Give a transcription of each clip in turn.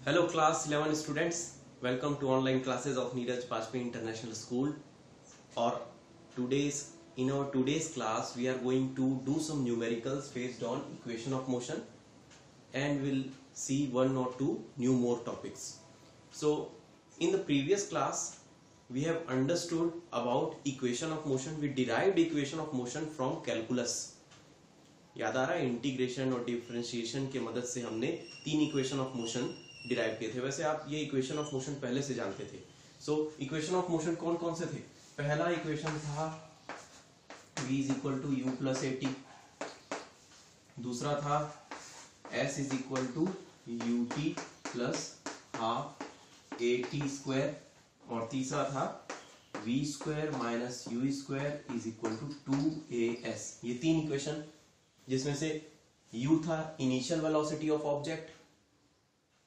Hello class 11 students, welcome to online classes of Neeraj Bajpayee International School. Or in our today's class we are going to do some numericals based on equation of motion and we'll see one or two more topics. So in the previous class we have understood about equation of motion. We derived equation of motion from calculus. याद आ रहा है, integration और differentiation के मदद से हमने तीन equation of motion derive किए थे. वैसे आप ये इक्वेशन ऑफ मोशन पहले से जानते थे. सो इक्वेशन ऑफ मोशन कौन कौन से थे? पहला इक्वेशन था v is equal to you plus a t, दूसरा था s is equal to U T plus half a t square, और तीसरा था v square minus you square is equal to 2as. ये तीन इक्वेशन, जिसमें से u था initial velocity of object,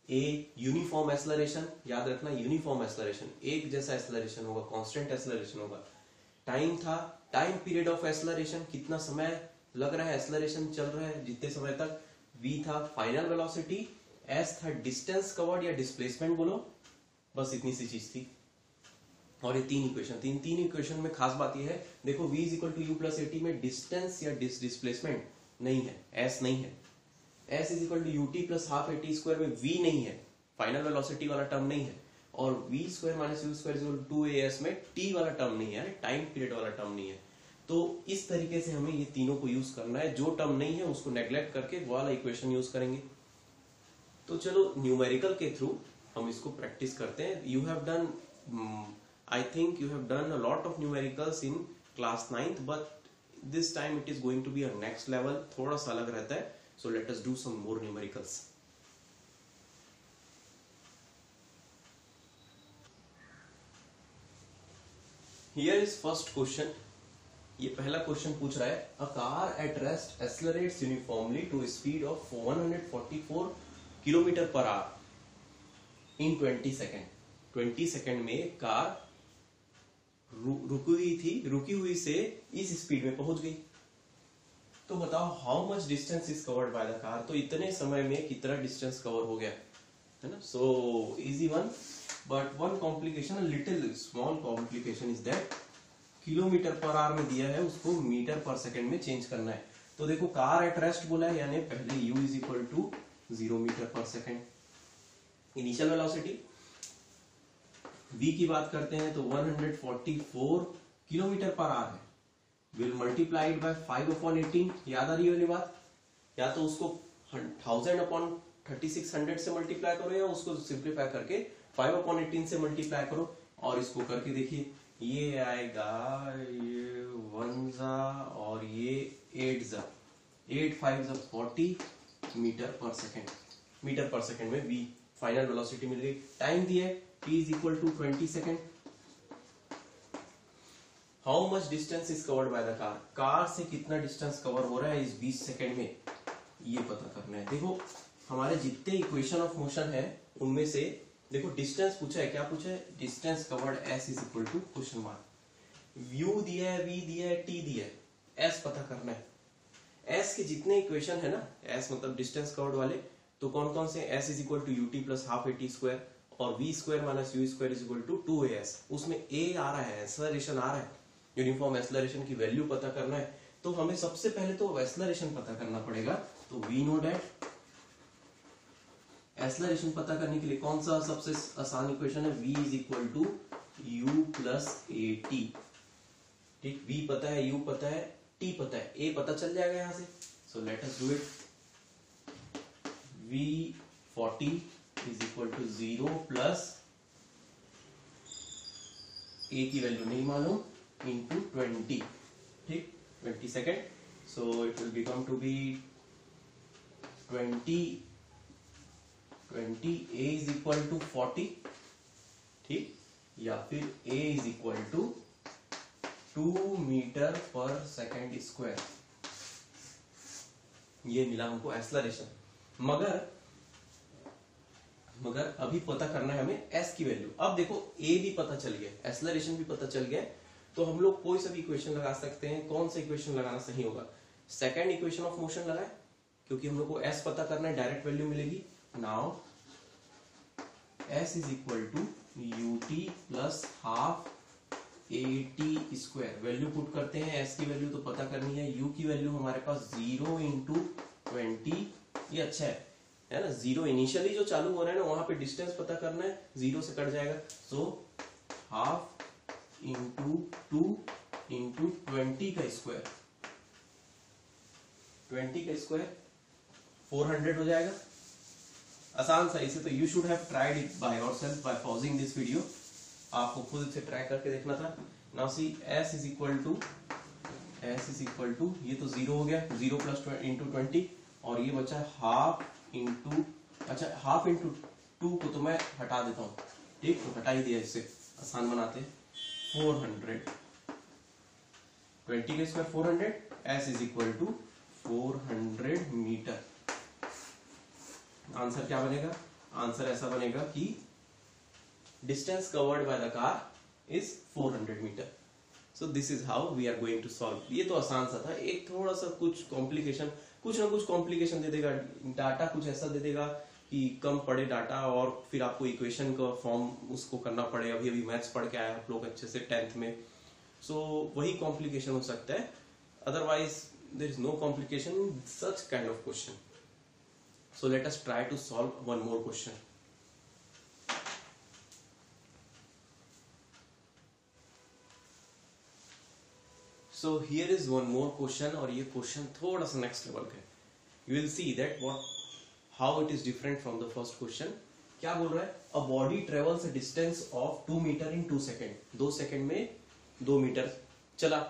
a uniform acceleration, याद रखना यूनिफॉर्म एक्सेलरेशन, एक जैसा एक्सेलरेशन होगा, कांस्टेंट एक्सेलरेशन होगा. टाइम था टाइम पीरियड ऑफ एक्सेलरेशन, कितना समय लग रहा है एक्सेलरेशन चल रहा है जितने समय तक. v था फाइनल वेलोसिटी, s था डिस्टेंस कवर्ड या डिस्प्लेसमेंट बोलो, बस इतनी सी चीज थी. और ये तीन इक्वेशन, तीन इक्वेशन में खास बात ये है, देखो v is equal to you plus a t में डिस्टेंस या डिस्प्लेसमेंट नहीं है, s नहीं है. s is equal to U T plus half a t square में v नहीं है, फाइनल वेलोसिटी वाला टर्म नहीं है. और v square minus you square is equal to 2as में t वाला टर्म नहीं है, टाइम पीरियड वाला टर्म नहीं है. तो इस तरीके से हमें ये तीनों को यूज करना है. जो टर्म नहीं है उसको नेग्लेक्ट करके वो वाला इक्वेशन यूज करेंगे. तो चलो न्यूमेरिकल के थ्रू हम इसको प्रैक्टिस करते हैं. You have done, I think you have done a lot of numericals in class 9th, but this time it is going to be a next level, थोड़ा सा अलग रहता है. So let us do some more numericals. Here is first question. ये पहला question पूछ रहा है, a car at rest accelerates uniformly to a speed of 144 km per hour in 20 seconds. 20 second में कार रुकी हुई से इस स्पीड में पहुंच गई. तो बताओ how much distance is covered by the car. तो इतने समय में कितना डिस्टेंस कवर हो गया, है ना. So easy one, but one complication, little small complication is that kilometre per hour में दिया है, उसको मीटर पर सेकेंड में चेंज करना है. तो देखो कार एट रेस्ट बोला है, यानी पहले u is equal to 0 metre पर सेकेंड. इनिशियल वेलोसिटी v की बात करते हैं तो 144 किलोमीटर पर आवर है. Will multiplied by 5/18. याद आ रही है वाली बात, या तो उसको 1000/3600 से मल्टीप्लाई करो, या उसको सिंप्लीफाई करके 5/18 से मल्टीप्लाई करो. और इसको करके देखिए, ये आएगा, ये 1 जा और ये 8 जा, 8 5 जा 40 मीटर पर सेकेंड. मीटर पर सेकेंड में v फाइनल वेलोसिटी मिल गई. टाइम दिया है t is equal to 20 second. How much distance is covered by the car. Car से कितना डिस्टेंस कवर हो रहा है इस 20 सेकेंड में, ये पता करना है. देखो हमारे जितने इक्वेशन ऑफ मोशन है उनमें से देखो डिस्टेंस पूछा है, क्या पूछा है, distance covered s is equal to question mark. u दिया है, v दिया है, t दिया है, s पता करना है. s के जितने इक्वेशन है ना, s मतलब डिस्टेंस कवर्ड वाले, तो कौन कौन से, s is equal to U T plus half a t square और v square minus you square is equal to 2as. उसमें a आ रहा है, एक्सेलरेशन आ रहा है, यूनिफॉर्म एक्सेलरेशन की वैल्यू पता करना है. तो हमें सबसे पहले तो एक्सेलरेशन पता करना पड़ेगा. तो वी नो दैट एक्सेलरेशन पता करने के लिए कौन सा सबसे आसान इक्वेशन है, v is equal to you plus a t. ठीक, v पता है, u पता है, t पता है, a पता चल जाएगा यहां से. So let us do it. v40 is equal to 0 प्लस a की वैल्यू नहीं मालूम, इंटू 20. ठीक, 20 second. So it will become to be 20 a is equal to 40. ठीक, या फिर a is equal to 2 metre पर सेकेंड स्क्वायर. ये मिला हमको एक्सेलरेशन. मगर अभी पता करना है हमें s की वैल्यू. अब देखो a भी पता चल गया, एक्सेलरेशन भी पता चल गया, तो हम लोग कोई सा भी इक्वेशन लगा सकते हैं. कौन सा इक्वेशन लगाना सही होगा, सेकंड इक्वेशन ऑफ मोशन लगाए, क्योंकि हम लोग को s पता करना है, डायरेक्ट वैल्यू मिलेगी. Now S is equal to UT plus half AT square. Value put करते हैं, S की वैल्यू तो पता करनी है, U की वैल्यू हमारे पास 0 इंटू 20, ये अच्छा है ना। 0 इनिशियली जो चालू हो रहा है ना वहां पे डिस्टेंस पता करना है, 0 से कट जाएगा, सो हाफ इंटू 2 इंटू 20 का स्क्वायर, 20 का स्क्वायर 400 हो जाएगा। आसान सा इसे तो you should have tried it by yourself by pausing this video, आपको खुद से ट्राई करके देखना था। Now see S is equal to ये तो 0 हो गया, 0 प्लस इंटू 20, और ये बचा हाफ इंटू, अच्छा हाफ इंटू 2 को तो मैं हटा देता हूँ, ठीक, तो हटा ही दिया, इससे आसान बनाते हैं। 400, 20 का square 400, S is equal to 400 metre. Answer क्या बनेगा? आंसर ऐसा बनेगा कि distance covered by the car is 400 metre. So this is how we are going to solve. ये तो आसान सा था, एक थोड़ा सा कुछ कॉम्प्लिकेशन, कुछ ना कुछ कॉम्प्लिकेशन दे देगा, डाटा कुछ ऐसा दे देगा कि कम पड़े डाटा, और फिर आपको इक्वेशन का फॉर्म उसको करना पड़े। अभी मैथ्स पढ़ के आया आप लोग अच्छे से 10th में, सो वही कॉम्प्लिकेशन हो सकता है, otherwise there is no complication in such kind of question. So let us try to solve one more question. So here is one more question, और ये question थोड़ा सा next level का है। You will see that how it is different from the first question. क्या बोल रहा है? A body travels a distance of 2 meter in 2 second. 2 second में 2 मीटर चला।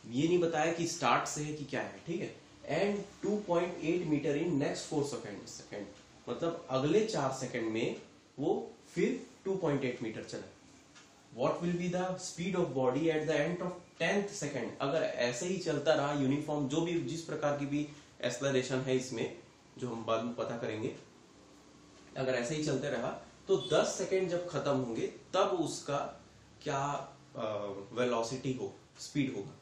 ये नहीं बताया कि स्टार्ट से है कि क्या है, ठीक है। And 2.8 metre in next 4 second, मतलब अगले 4 सेकेंड में वो फिर 2.8 मीटर चला। What will be the speed of body at the end of 10th second? अगर ऐसे ही चलता रहा यूनिफॉर्म, जो भी जिस प्रकार की भी एक्सेलरेशन है इसमें, जो हम बाद में पता करेंगे, अगर ऐसे ही चलते रहा तो 10 सेकेंड जब खत्म होंगे तब उसका क्या वेलोसिटी हो, स्पीड होगा,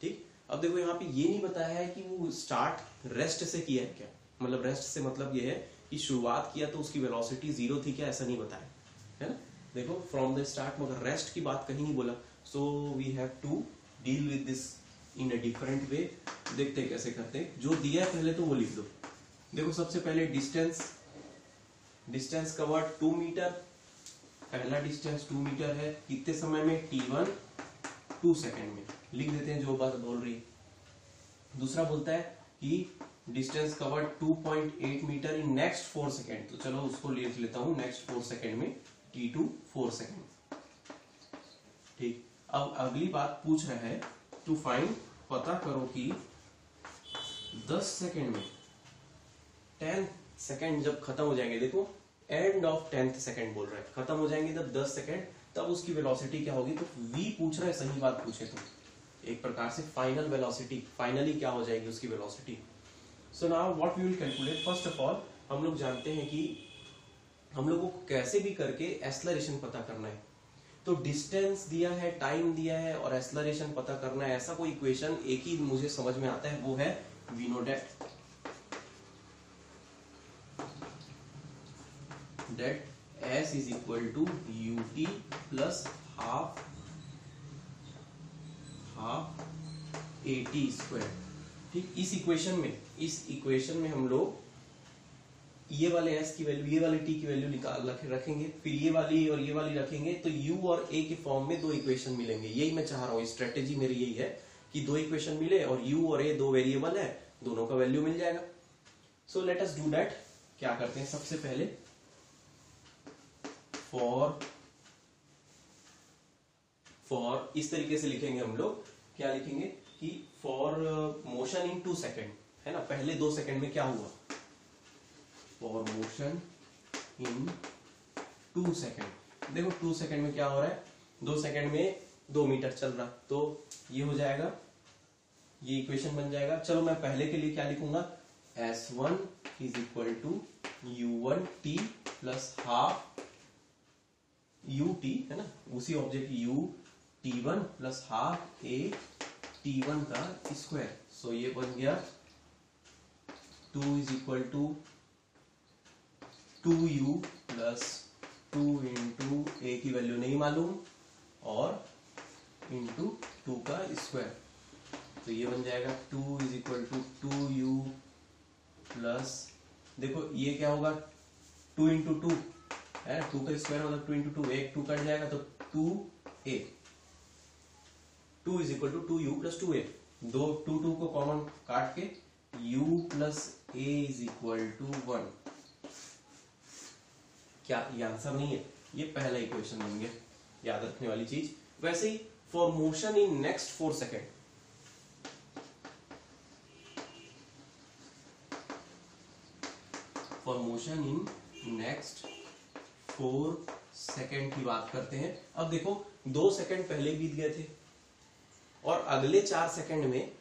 ठीक। अब देखो यहाँ पे ये नहीं बताया है कि वो स्टार्ट रेस्ट से किया है क्या, मतलब रेस्ट से मतलब ये है कि शुरुआत किया तो उसकी वेलोसिटी 0 थी क्या, ऐसा नहीं बताया है ना। देखो फ्रॉम द स्टार्ट, मगर रेस्ट की बात कहीं नहीं बोला। So we have to deal with this in a different way. देखते हैं कैसे करते हैं, जो दिया है पहले तो वो लिख दो। देखो सबसे पहले डिस्टेंस कवर्ड 2 मीटर, पहला डिस्टेंस 2 मीटर है, कितने समय में? T1 2 सेकेंड में, लिख देते हैं जो बात बोल रही है। दूसरा बोलता है कि distance covered 2.8 metre in next 4 second, तो चलो उसको लिख लेता हूं नेक्स्ट 4 सेकेंड में, T2 4 सेकेंड, ठीक। अब अगली बात पूछ रहा है टू फाइंड, पता करो कि 10 सेकेंड में 10 सेकेंड जब खत्म हो जाएंगे, देखो एंड ऑफ 10th सेकेंड बोल रहा है, खत्म हो जाएंगे जब 10 सेकेंड, तब उसकी वेलोसिटी क्या होगी? तो v पूछ रहा है, सही बात पूछे तो एक प्रकार से फाइनल वेलोसिटी, फाइनली क्या हो जाएगी उसकी velocity. So now what we will calculate, first of all हम लोग जानते हैं कि हम लोगों को कैसे भी करके एक्सेलरेशन पता करना है। तो डिस्टेंस दिया है, टाइम दिया है और एक्सेलरेशन पता करना है, ऐसा कोई इक्वेशन एक ही मुझे समझ में आता है, वो है we know that S is equal to UT plus half AT square, ठीक। इस इक्वेशन में हम लोग ये वाले S की वैल्यू, ये वाले T की वैल्यू निकाल रखेंगे, फिर ये वाली और ये वाली रखेंगे, तो U और A के फॉर्म में 2 इक्वेशन मिलेंगे। यही मैं चाह रहा हूँ, स्ट्रेटेजी मेरी यही है कि 2 इक्वेशन मिले और U और A 2 वेरिएबल है, दोनों का वैल्यू मिल जाएगा। सो लेट अस डू दैट। क्या करते हैं, सबसे पहले फॉर इस तरीके से लिखेंगे हम लोग, क्या लिखेंगे कि फॉर मोशन इन 2 सेकेंड, है ना। पहले 2 सेकेंड में क्या हुआ, फॉर मोशन इन 2 सेकेंड। देखो 2 सेकेंड में क्या हो रहा है, 2 सेकेंड में 2 मीटर चल रहा, तो ये हो जाएगा, ये इक्वेशन बन जाएगा। चलो मैं पहले के लिए क्या लिखूंगा, S1 is equal to U1T plus half UT, है ना, उसी object UT1 plus half AT1 का स्क्वायर। सो ये बन गया 2 is equal to 2U plus 2 into A की वैल्यू नहीं मालूम और इंटू 2 का स्क्वायर, तो ये बन जाएगा 2 is equal to 2u plus, देखो ये क्या होगा 2 इंटू 2 है, 2 का स्क्वायर मतलब 2 इंटू 2, एक 2 कट जाएगा तो 2a, 2 is equal to 2u plus 2a, दो 2 को कॉमन काट के u plus a is equal to 1। क्या ये आंसर नहीं है? ये पहला इक्वेशन लेंगे, याद रखने वाली चीज। वैसे ही for motion in next 4 second, for motion in next 4 second की बात करते हैं। अब देखो 2 सेकेंड पहले बीत गए थे और अगले 4 सेकेंड में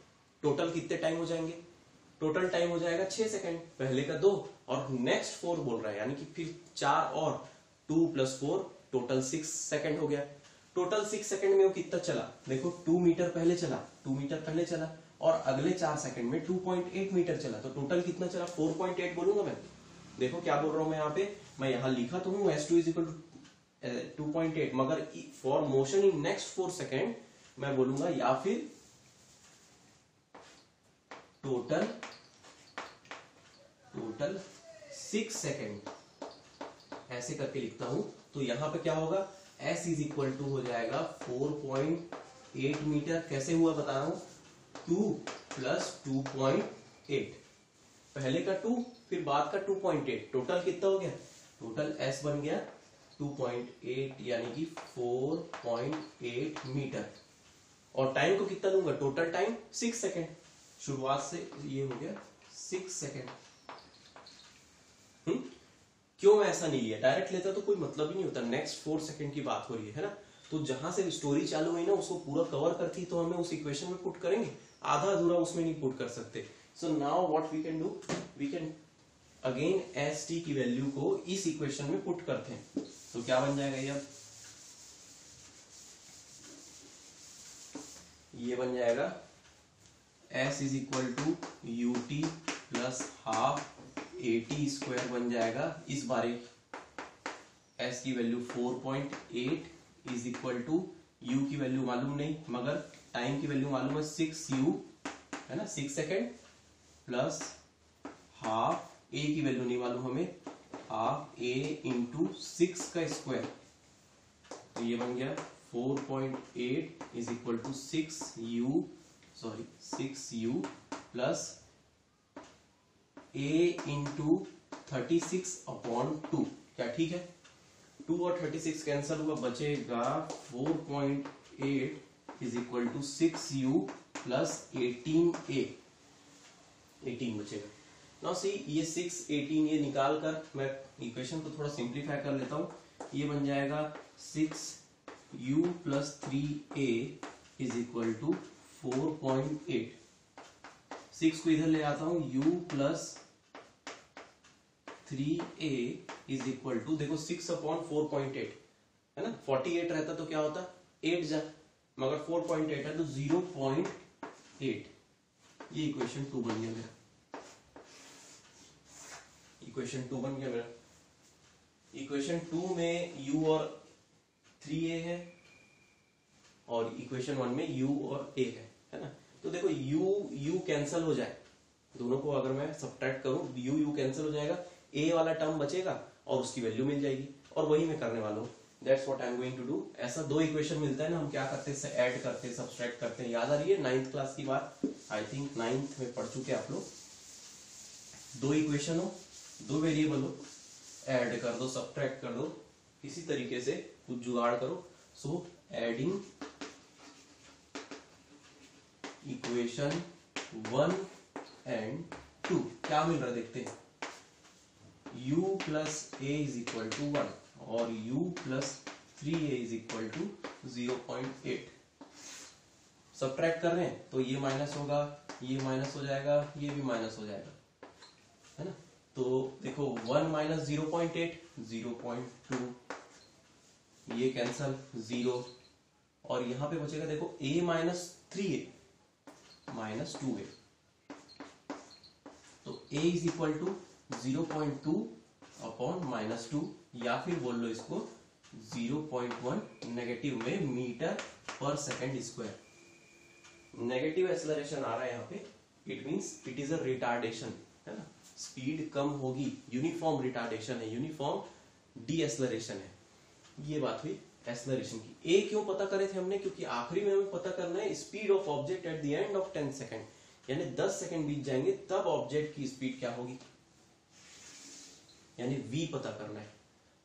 टोटल कितने टाइम हो जाएंगे? टोटल टाइम हो जाएगा 6 सेकेंड, पहले का 2 और नेक्स्ट 4 बोल रहा है, यानी कि फिर 4 और 2 प्लस 4 टोटल 6 सेकेंड हो गया। टोटल 6 सेकेंड में वो कितना चला? देखो 2 मीटर पहले चला, 2 मीटर पहले चला और अगले 4 सेकेंड में 2.8 मीटर चला, तो टोटल कितना चला? 4.8 बोलूंगा मैं। देखो क्या बोल रहा हूं मैं यहाँ पे, मैं यहाँ लिखा तो हूँ s2 इज इक्वल टू 2.8, मगर for motion in next 4 second मैं बोलूंगा या फिर टोटल 6 सेकेंड, ऐसे करके लिखता हूं। तो यहां पे क्या होगा? s इज इक्वल टू हो जाएगा 4.8 मीटर। कैसे हुआ बता रहा हूं, 2 प्लस 2.8, पहले का 2 फिर बाद का 2.8, टोटल कितना हो गया? टोटल s बन गया 2.8 यानी कि 4.8 मीटर। और टाइम को कितना लूंगा? टोटल टाइम 6 सेकेंड, शुरुआत से ये हो गया 6 सेकेंड। क्यों मैं ऐसा नहीं लिया? डायरेक्ट लेता तो कोई मतलब ही नहीं होता, नेक्स्ट 4 सेकेंड की बात हो रही है ना, तो जहां से स्टोरी चालू हुई ना उसको पूरा कवर करती तो हमें उस इक्वेशन में पुट करेंगे, आधा अधूरा उसमें नहीं पुट कर सकते। So now what we can do, we can again S T की वैल्यू को इस इक्वेशन में पुट करते हैं। तो क्या बन जाएगा ये बन जाएगा s is equal to U T plus half a t square बन जाएगा। इस बार s की value 4.8 is equal to u की वैल्यू मालूम नहीं मगर टाइम की वैल्यू मालूम है 6u है ना, 6 सेकेंड प्लस हाफ a की वैल्यू नहीं मालूम हमें, हाफ a इंटू 6 का स्क्वायर, तो ये बन गया 4.8 is equal to 6u plus a into 36/2। क्या ठीक है? 2 और 36 कैंसिल हुआ, बचेगा 4.8 is equal to 6u plus 18a, 18 बचेगा। नाउ सी ये 6 18 ये निकाल कर मैं इक्वेशन को थोड़ा सिंप्लीफाई कर लेता हूं। ये बन जाएगा 6u plus 3a is equal to 4.8। 6 को इधर ले आता हूं, u plus 3a is equal to, देखो 6/4.8 है ना, 48 रहता तो क्या होता 8 जा, मगर 4.8 है तो 0.8। ये इक्वेशन 2 बन गया मेरा, इक्वेशन 2 बन गया मेरा। इक्वेशन 2 में u और 3a है और इक्वेशन 1 में u और a है ना। तो देखो u कैंसिल हो जाए, दोनों को अगर मैं सब्ट्रैक्ट करूं u कैंसिल हो जाएगा, a वाला टर्म बचेगा और उसकी वैल्यू मिल जाएगी, और वही मैं करने वाला हूं। That's what I am going to do. ऐसा 2 इक्वेशन मिलता है ना, हम क्या करते हैं, ऐड करते हैं, सब्ट्रैक्ट करते हैं। याद आ रही है 9th क्लास की बात, आई थिंक 9th में पढ़ चुके आप लोग। 2 इक्वेशन हो, 2 वेरिएबल हो, ऐड कर दो, सब्ट्रैक्ट कर दो, इसी तरीके से कुछ जुगाड़ करो। सो एडिंग इक्वेशन 1 एंड 2 क्या मिल रहा है देखते हैं। u plus a is equal to 1 और u plus 3a is equal to 0.8। Subtract कर रहे हैं तो ये माइनस होगा, ये माइनस हो जाएगा, ये भी माइनस हो जाएगा, है ना। तो देखो 1 माइनस 0.8 0.2, ये कैंसल 0, और यहां पे बचेगा देखो a minus 3a minus 2a, तो a is equal to 0.2 upon -2, या फिर बोल लो इसको 0.1 नेगेटिव में मीटर पर सेकेंड स्क्वायर। नेगेटिव एक्सेलरेशन आ रहा है यहाँ पे, it means it is a retardation, है ना, स्पीड कम होगी, यूनिफॉर्म रिटार्डेशन है, यूनिफॉर्म डी एक्सेलरेशन है। ये बात हुई एक्सेलरेशन की। ए क्यों पता करे थे हमने, क्योंकि आखिरी में हमें पता करना है speed of object at the end of 10 second, यानी 10 सेकेंड बीत जाएंगे तब ऑब्जेक्ट की स्पीड क्या होगी, यानी v पता करना है।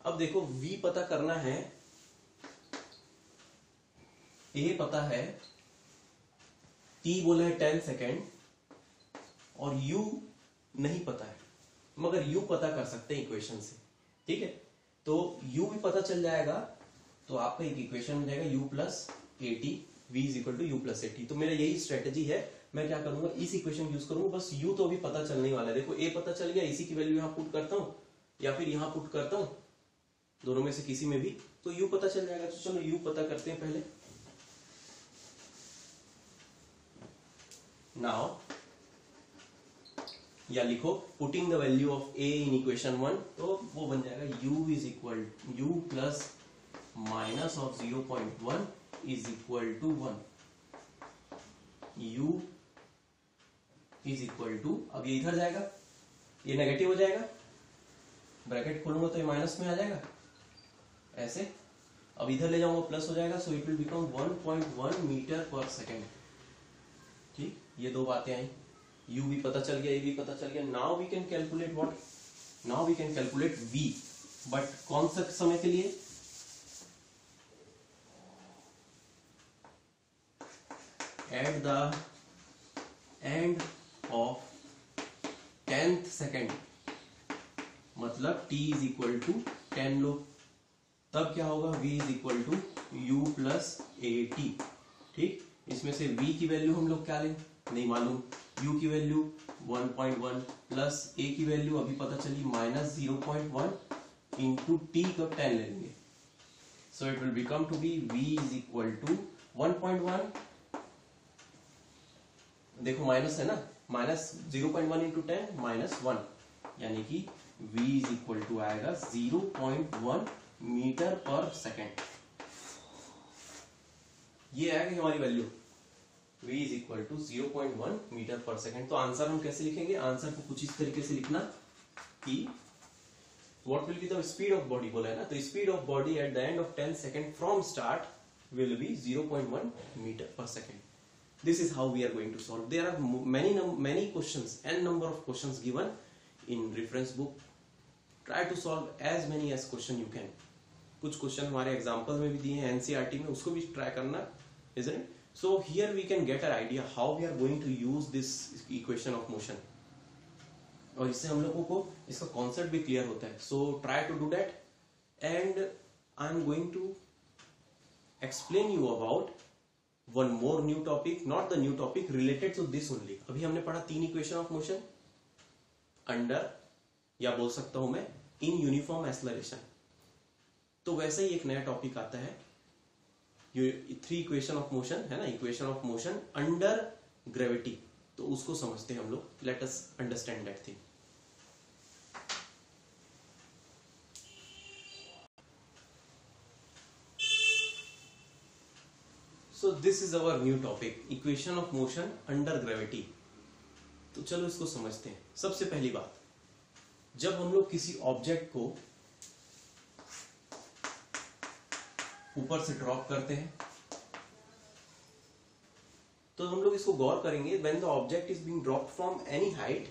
अब देखो v पता करना है, a पता है, t बोला है 10 सेकेंड और u नहीं पता है, मगर u पता कर सकते हैं इक्वेशन से, ठीक है। तो u भी पता चल जाएगा, तो आपका एक इक्वेशन हो जाएगा u plus a t, v is equal to you plus a t. तो मेरा यही स्ट्रेटेजी है, मैं क्या करूंगा, इस इक्वेशन यूज करूंगा, बस u तो अभी पता चलने वाला है। देखो a पता चल गया, इसी की वैल्यू यहाँ पुट करता हूँ या फिर यहाँ पुट करता हूँ, दोनों में से किसी में भी, तो u पता चल जाएगा। तो चलो u पता करते हैं पहले। नाउ या लिखो putting the value of a in equation 1, तो वो बन जाएगा u is equal u plus minus of 0.1 is equal to 1, u is equal to, अब ये इधर जाएगा, ये नेगेटिव हो जाएगा, ब्रैकेट खोलूंगा तो ये माइनस में आ जाएगा ऐसे, अब इधर ले जाऊंगा प्लस हो जाएगा, so it will become 1.1 metre पर सेकेंड। ठीक, ये दो बातें आई, u भी पता चल गया, a भी पता चल गया। Now we can calculate what, now we can calculate v, but कौन सा समय के लिए, at the end of 10th second, मतलब t इज इक्वल टू 10 लो, तब क्या होगा, v is equal to you plus a t. ठीक, इसमें से v की वैल्यू हम लोग क्या लें, नहीं मालूम, u की वैल्यू 1.1 प्लस a की वैल्यू अभी पता चली माइनस 0.1 इंटू टी का 10 ले लेंगे, so it will become to be v is equal to 1.1, देखो माइनस है ना, माइनस 0.1 इंटू 10 माइनस 1, यानी कि v इज इक्वल टू आएगा 0.1 मीटर पर सेकेंड। ये आएगी हमारी value, v is equal to 0.1 metre पर सेकेंड। तो आंसर हम कैसे लिखेंगे, आंसर को कुछ इस तरीके से लिखना कि what will be the speed of body बोला है ना, तो speed of body at the end of 10 second from start will be 0.1 metre पर second. This is how we are going to solve. There are many questions, n number of questions given in reference book. Try to solve as many as question you can. कुछ question हमारे example में भी दिए हैं NCERT में, उसको भी try करना, isn't it? So here we can get an idea how we are going to use this equation of motion. और इससे हम लोगों को इसका कॉन्सेप्ट भी क्लियर होता है. So try to do that, and I am going to explain you about one more new topic, not the new topic, related to this only. अभी हमने पढ़ा 3 इक्वेशन ऑफ मोशन अंडर, या बोल सकता हूं मैं इन यूनिफॉर्म एक्सेलरेशन. तो वैसे ही एक नया टॉपिक आता है 3 इक्वेशन ऑफ मोशन, है ना, equation of motion under gravity. तो उसको समझते हैं हम लोग. Let us understand that thing. So this is our new topic, equation of motion under gravity. तो चलो इसको समझते हैं. सबसे पहली बात, जब हम लोग किसी ऑब्जेक्ट को ऊपर से ड्रॉप करते हैं तो हम लोग इसको गौर करेंगे. when the object is being dropped from any height,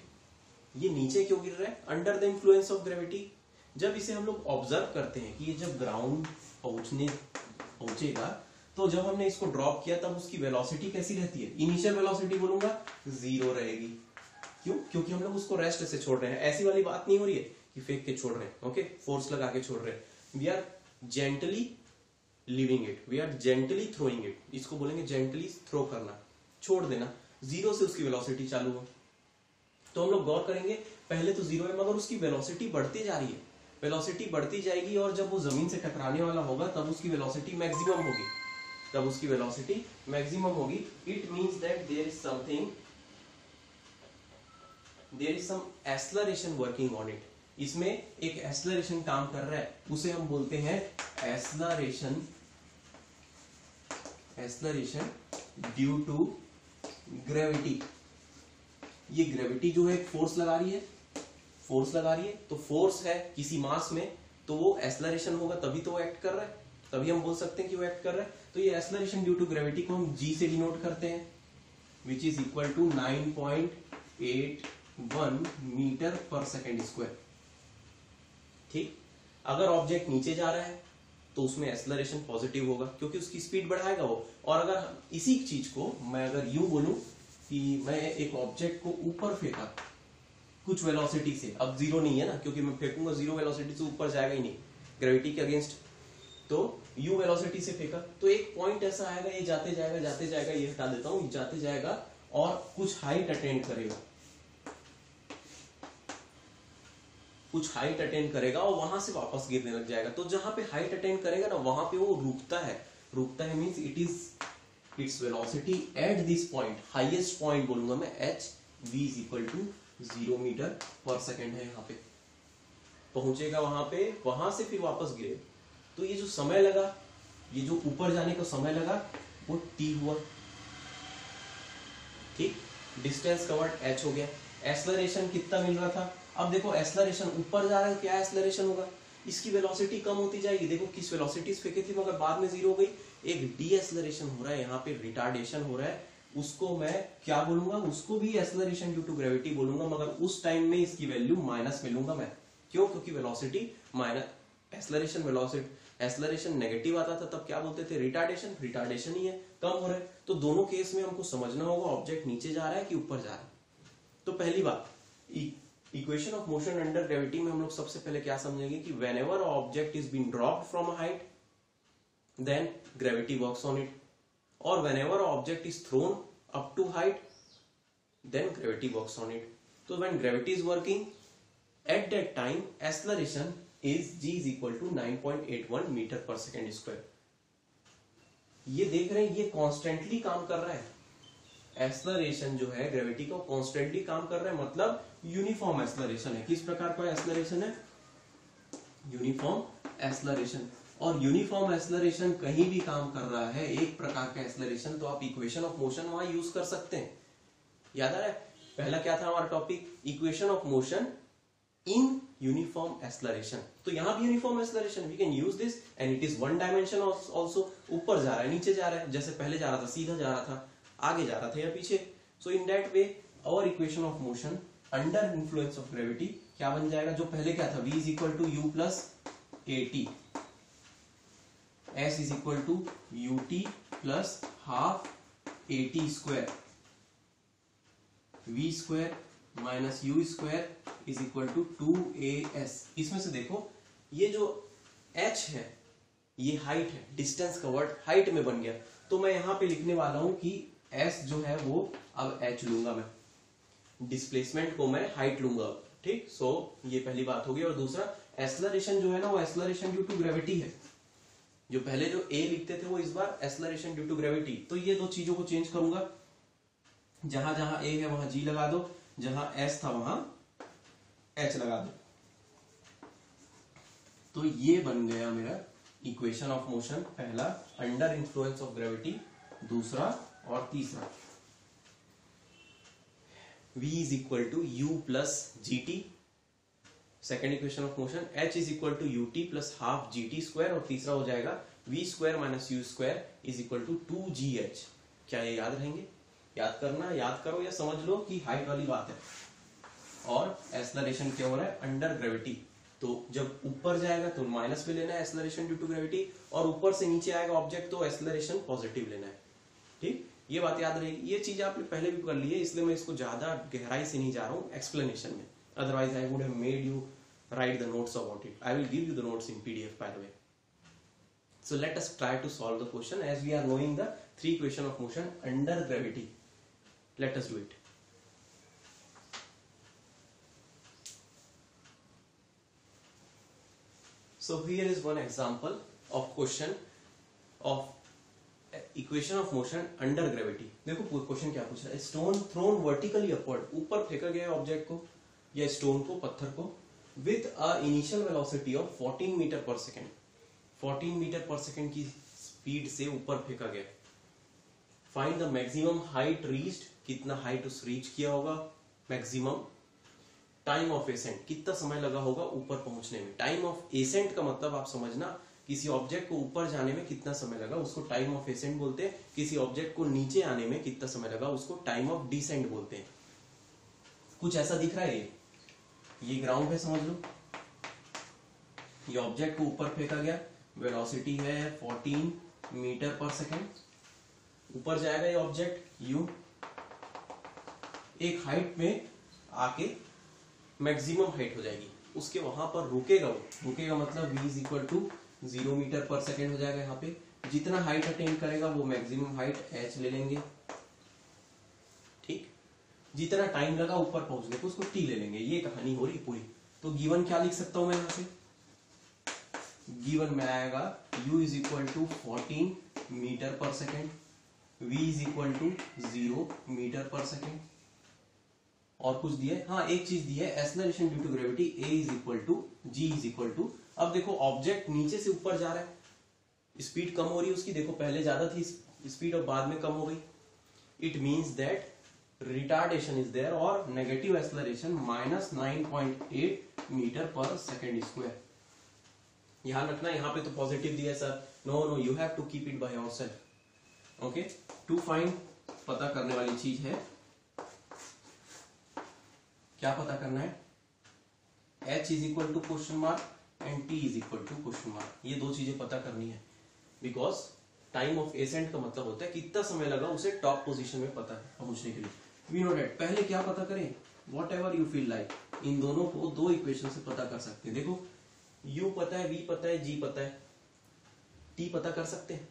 ये नीचे क्यों गिर रहा है? Under the influence of gravity. जब इसे हम लोग ऑब्जर्व करते हैं कि ये जब ग्राउंड पहुंचेगा, तो जब हमने इसको ड्रॉप किया तब उसकी वेलोसिटी कैसी रहती है? इनिशियल वेलोसिटी बोलूंगा 0 रहेगी. क्यों? क्योंकि हम लोग उसको रेस्ट से छोड़ रहे हैं. ऐसी वाली बात नहीं हो रही है कि फेंक के छोड़ रहे हैं, ओके, फोर्स लगा के छोड़ रहे हैं. We are gently leaving it, we are gently throwing it. इसको बोलेंगे जेंटली थ्रो करना, छोड़ देना. 0 से उसकी वेलोसिटी चालू हो. तो हम लोग गौर करेंगे, पहले तो 0 है मगर उसकी वेलोसिटी बढ़ती जा रही है. वेलोसिटी बढ़ती जाएगी और जब वो जमीन से टकराने वाला होगा तब उसकी वेलोसिटी मैक्सिमम होगी. तब उसकी वेलोसिटी मैक्सिमम होगी. It means that there is some acceleration working on it. इसमें एक एक्सेलरेशन काम कर रहा है, उसे हम बोलते हैं एक्सेलरेशन ड्यू टू ग्रेविटी। ये ग्रेविटी जो है फोर्स लगा रही है, तो फोर्स है किसी मास में, तो वो एक्सेलरेशन होगा, तभी तो वो एक्ट कर रहा है, तभी हम बोल सकते हैं कि वो एक्ट कर रहा है। तो ये एक्सेलरेशन ड्यू टू ग्रेविटी को हम जी से डिनोट करते हैं, which is equal to 9.81 metre पर सेकेंड स्क्वायर। ठीक, अगर ऑब्जेक्ट नीचे जा रहा है तो उसमें एक्सेलरेशन पॉजिटिव होगा क्योंकि उसकी स्पीड बढ़ाएगा वो। और अगर इसी चीज को मैं अगर यूं बोलूं कि मैं एक ऑब्जेक्ट को ऊपर फेंका कुछ वेलोसिटी से, अब जीरो नहीं है ना, क्योंकि मैं फेंकूंगा जीरो वेलोसिटी से ऊपर जाएगा ही नहीं ग्रेविटी के अगेंस्ट, तो यू वेलोसिटी से फेंका तो एक पॉइंट ऐसा आएगा, ये जाते जाएगा, ये हटा देता हूं, जाते जाएगा और कुछ हाइट अटेंड करेगा, और वहां से वापस गिरने लग जाएगा। तो जहां पे हाइट अटेंड करेगा ना, वहां पे वो रुकता है means its velocity at this point, highest point बोलूंगा मैं, H V is equal to 0 metre पर सेकेंड है, यहाँ पे पहुंचेगा वहां पे, वहां से फिर वापस गिरेगा। तो ये जो समय लगा, ये जो ऊपर जाने का समय लगा वो t हुआ। ठीक, डिस्टेंस कवर्ड h हो गया। एक्सेलरेशन कितना मिल रहा था, अब देखो एक्सेलरेशन ऊपर जा रहा है, क्या एक्सेलरेशन होगा, इसकी वेलोसिटी कम होती जाएगी। देखो किस वेलोसिटी से फेंकी थी मगर बाद में जीरो हो गई, एक डी एक्सेलरेशन हो रहा है, यहाँ पे रिटार्डेशन हो रहा है, उसको मैं क्या बोलूंगा, उसको भी एक्सेलरेशन ड्यू टू ग्रेविटी बोलूंगा, मगर उस टाइम में इसकी वैल्यू माइनस में लूंगा मैं। क्यों, क्योंकि वेलोसिटी माइनस एक्सेलरेशन नेगेटिव आता था, तब क्या बोलते थे, रिटार्डेशन ही है, कम हो रहा है। तो दोनों केस में हमको समझना होगा ऑब्जेक्ट नीचे जा रहा है कि ऊपर जा रहा है। तो पहली बात, equation of motion under gravity में हम लोग सबसे पहले क्या समझेंगे कि whenever object is been dropped from a height then gravity works on it, और whenever object is thrown up to height then gravity works on it. So when gravity is working at that time acceleration is g is equal to 9.81 meter per second square. ये देख रहे हैं, ये constantly काम कर रहा है, acceleration जो है ग्रेविटी का कॉन्स्टेंटली काम कर रहा है, मतलब यूनिफॉर्म एक्सेलरेशन है। किस प्रकार का एक्सेलरेशन है, यूनिफॉर्म एक्सेलरेशन। और यूनिफॉर्म एक्सेलरेशन कहीं भी काम कर रहा है, एक प्रकार का एक्सेलरेशन, तो आप इक्वेशन ऑफ मोशन वहां यूज कर सकते हैं। याद आ रहा है, पहला क्या था हमारा topic, equation of motion in uniform acceleration. तो यहां भी uniform acceleration, we can use this and it is one dimension also. ऊपर जा रहा है, नीचे जा रहा है, जैसे पहले जा रहा था सीधा जा रहा था, आगे जा रहा था या पीछे। So in that way our equation of motion under influence of gravity क्या बन जाएगा, जो पहले क्या था, v is equal to you plus AT, s is equal to ut plus half at square, v square minus u square is equal to 2as। इसमें से देखो ये जो h है ये हाइट है, डिस्टेंस कवर्ड हाइट में बन गया, तो मैं यहां पे लिखने वाला हूं कि s जो है वो अब h लूंगा मैं, डिस्प्लेसमेंट को मैं हाइट लूंगा। ठीक, सो ये पहली बात होगी। और दूसरा, एक्सेलरेशन जो है ना वो एक्सेलरेशन ड्यू टू ग्रेविटी है, जो पहले जो a लिखते थे वो इस बार एक्सेलरेशन ड्यू टू ग्रेविटी। तो ये दो चीजों को चेंज करूंगा, जहां जहां a है वहां g लगा दो, जहां s था वहां h लगा दो। तो ये बन गया मेरा इक्वेशन ऑफ मोशन, पहला अंडर इन्फ्लुएंस ऑफ ग्रेविटी, दूसरा और तीसरा v is equal to u plus G T, second equation of motion h is equal to U T plus half G T square, और तीसरा हो जाएगा v square minus you square is equal to 2gh। क्या ये याद रहेंगे, याद करना, याद करो या समझ लो कि हाइट वाली बात है। और एक्सेलरेशन क्या हो रहा है, अंडर ग्रेविटी, तो जब ऊपर जाएगा तो माइनस में लेना है एक्सेलरेशन ड्यू टू ग्रेविटी, और ऊपर से नीचे आएगा ऑब्जेक्ट तो एक्सेलरेशन पॉजिटिव लेना है। ठीक, ये बात याद रहेगी। ये चीज आपने पहले भी कर ली है, इसलिए मैं इसको ज्यादा गहराई से नहीं जा रहा हूँ एक्सप्लेनेशन में, otherwise I would have made you write the notes about it. I will give you the notes in PDF by the way. So let us try to solve the question as we are knowing the three equation of motion under gravity. Let us do it. So here is one example of question of equation of motion under gravity. देखो question क्या पूछ रहा है, stone thrown vertically upward, ऊपर फेंका गया object को या स्टोन को, पत्थर को with a initial velocity of 14 metre पर सेकेंड, 14 मीटर पर सेकेंड की स्पीड से ऊपर फेंका गया। Find the maximum height reached, कितना हाइट उस रीच किया होगा मैक्सिमम। टाइम ऑफ एसेंट, कितना समय लगा होगा ऊपर पहुंचने में। टाइम ऑफ एसेंट का मतलब आप समझना, किसी ऑब्जेक्ट को ऊपर जाने में कितना समय लगा उसको टाइम ऑफ एसेंट बोलते हैं। किसी ऑब्जेक्ट को नीचे आने में कितना समय लगा उसको टाइम ऑफ डिसेंट बोलते हैं। कुछ ऐसा दिख रहा है, ये ग्राउंड है समझ लो, ये ऑब्जेक्ट को ऊपर फेंका गया, वेलोसिटी है 14 मीटर पर सेकेंड, ऊपर जाएगा ये ऑब्जेक्ट यू, एक हाइट में आके मैक्सिमम हाइट हो जाएगी, उसके वहां पर रुकेगा, वो रुकेगा मतलब v is equal to 0 metre पर सेकेंड हो जाएगा। यहाँ पे जितना हाइट अटेन करेगा वो मैक्सिमम हाइट h ले लेंगे, ठीक। जितना टाइम लगा ऊपर पहुंचने को उसको t ले लेंगे। ये कहानी हो रही पूरी। तो गिवन क्या लिख सकता हूं मैं यहाँ से, गिवन में आएगा u is equal to 14 metre पर second, v is equal to 0 metre पर सेकेंड, और कुछ दिया है, हाँ एक चीज दी है, acceleration due to gravity a is equal to g is equal to. अब देखो ऑब्जेक्ट नीचे से ऊपर जा रहा है, स्पीड कम हो रही है उसकी, देखो पहले ज्यादा थी स्पीड और बाद में कम हो गई। It means that retardation is there और नेगेटिव एक्सेलरेशन माइनस 9.8 मीटर पर सेकेंड स्क्वायर। ध्यान रखना यहाँ पे तो पॉजिटिव दिया है sir, no you have to keep it by yourself. Okay, to find पता करने वाली चीज है, क्या पता करना है, h is equal to question mark and t is equal to question mark, ये दो चीजें पता करनी है। बिकॉज टाइम ऑफ एसेंट का मतलब होता है कितना समय लगा उसे टॉप पोजीशन में पता पहुंचने के लिए। वी नो दैट, पहले क्या पता करें, whatever you feel like, इन दोनों को दो इक्वेशन से पता कर सकते हैं। देखो u पता है, v पता है, g पता है, t पता कर सकते हैं,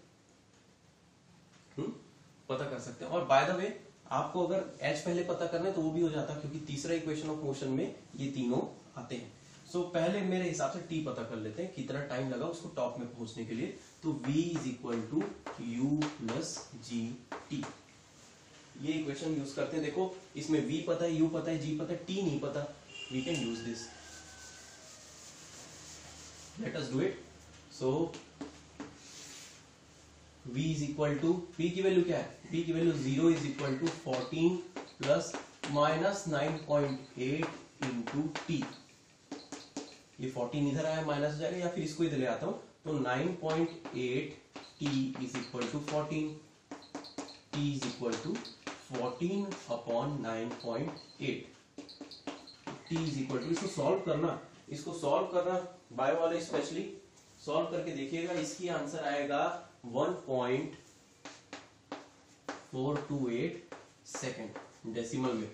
पता कर सकते हैं। और बाय द वे आपको अगर h पहले पता करना है तो वो भी हो जाता है, क्योंकि तीसरा इक्वेशन ऑफ मोशन में ये तीनों आते हैं। सो पहले मेरे हिसाब से t पता कर लेते हैं, कितना टाइम लगा उसको टॉप में पहुंचने के लिए। तो v is equal to u plus G T, ये इक्वेशन यूज करते हैं। देखो इसमें v पता है, u पता है, g पता है, t नहीं पता, we can use this, let us do it. So v is equal to, p की वैल्यू क्या है, p की value 0 is equal to 14 plus minus 9.8 into T. ये 14 इधर आया माइनस हो जाएगा, या फिर इसको इधर ले आता हूं तो 9.8 t is equal to 14, t is equal to 14 upon 9.8, t is equal to, इसको सॉल्व करना, इसको सॉल्व करना बायो वाले स्पेशली सॉल्व करके देखिएगा, इसकी आंसर आएगा 1.428 सेकेंड। डेसिमल में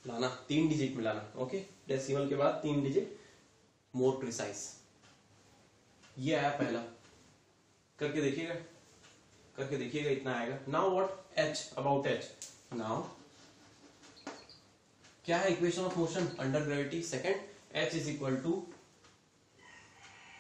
लाना, 3 डिजिट में लाना, ओके, डेसिमल के बाद 3 डिजिट मोर प्रिसाइज। ये आया पहला, करके देखिएगा, करके देखिएगा, इतना आएगा। Now what, h, about h, now क्या है equation of motion under gravity, second, h is equal to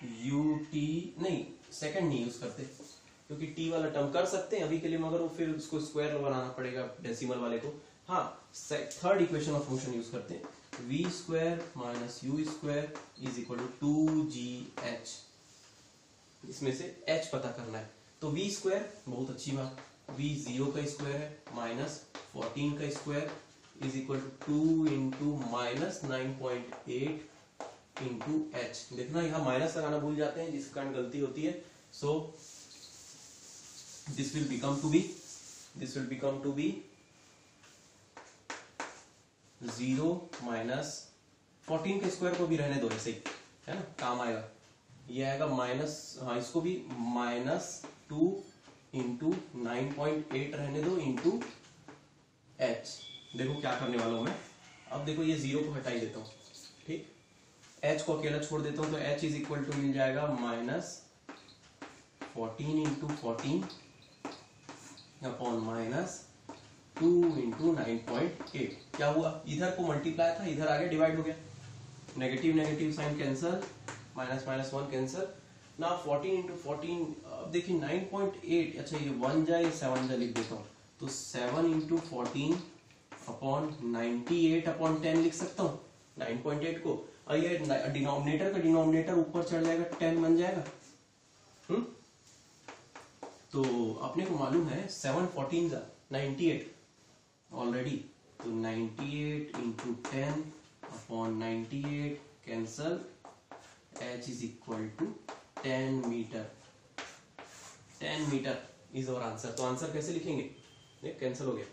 ut, नहीं सेकंड नहीं यूज करते क्योंकि t वाला टर्म कर सकते हैं अभी के लिए, मगर वो फिर उसको स्क्वायर बनाना पड़ेगा डेसिमल वाले को। हाँ, third equation of motion use करते हैं, v square minus u square is equal to 2gh, इसमें से h पता करना है। तो v स्क्वायर, बहुत अच्छी बात, v 0 का स्क्वायर है माइनस 14 का square is equal to 2 into minus 9.8 into H. देखना यहाँ माइनस लगाना भूल जाते हैं, जिस कारण गलती होती है। So this will become to be 0 minus 14 के स्क्वायर को भी रहने दो ऐसे ही, है ना, काम आएगा। ये आएगा माइनस, हाँ इसको भी माइनस 2 इंटू 9.8 रहने दो इंटू एच। देखो क्या करने वाला हूं मैं, अब देखो ये 0 को हटाई देता हूं, ठीक, h को अकेला छोड़ देता हूं तो h इज इक्वल टू मिल जाएगा minus 14 into 14 upon minus 2 into 9.8। क्या हुआ, इधर को मल्टीप्लाई था, इधर आगे डिवाइड हो गया, negative negative sign cancel, minus minus 1 cancel. ना 14 इंटू 14, अब देखिए 9.8, अच्छा ये 1 जाए 7 जाए लिख देता हूँ, तो 7 इंटू 14 अपॉन 98 अपॉन 10 लिख सकता हूँ। 9.8 को, और ये डिनोमिनेटर का डिनोमिनेटर ऊपर चढ़ जाएगा 10 बन जाएगा। तो अपने को मालूम है 7 14 98 ऑलरेडी, तो 98 into 10 upon 98 cancel, h is equal to 10 meter. 10 meter is our answer. तो आंसर कैसे लिखेंगे, कैंसिल हो गया।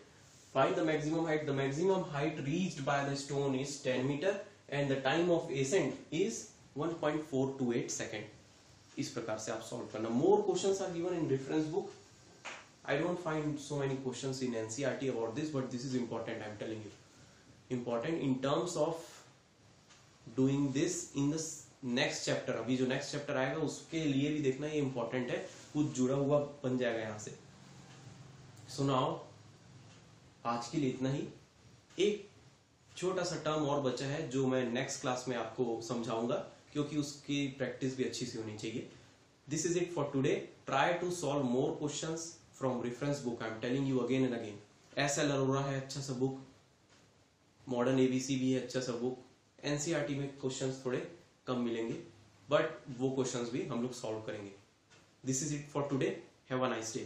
Find the maximum height. The maximum height reached by the stone is 10 meter and the time of ascent is 1.428 second. इस प्रकार से आप solve करना। More questions are given in reference book. I don't find so many questions in NCERT about this, but this is important, I'm telling you. Important in terms of doing this in the next chapter. अभी जो next chapter आएगा उसके लिए भी देखना, ये important है, कुछ जुड़ा हुआ बन जाएगा यहाँ से। So now आज के लिए इतना ही। एक छोटा सा टर्म और बचा है जो मैं नेक्स्ट क्लास में आपको समझाऊंगा, क्योंकि उसकी प्रैक्टिस भी अच्छी सी होनी चाहिए। This is it for today. Try to solve more questions from reference book. I am telling you again and again. SL Arora है अच्छा सा बुक, मॉडर्न ABC भी है अच्छा सा बुक। NCERT में क्वेश्चंस थोड़े कम मिलेंगे, बट वो क्वेश्चंस भी हम लोग सॉल्व करेंगे। This is it for today. Have a nice day.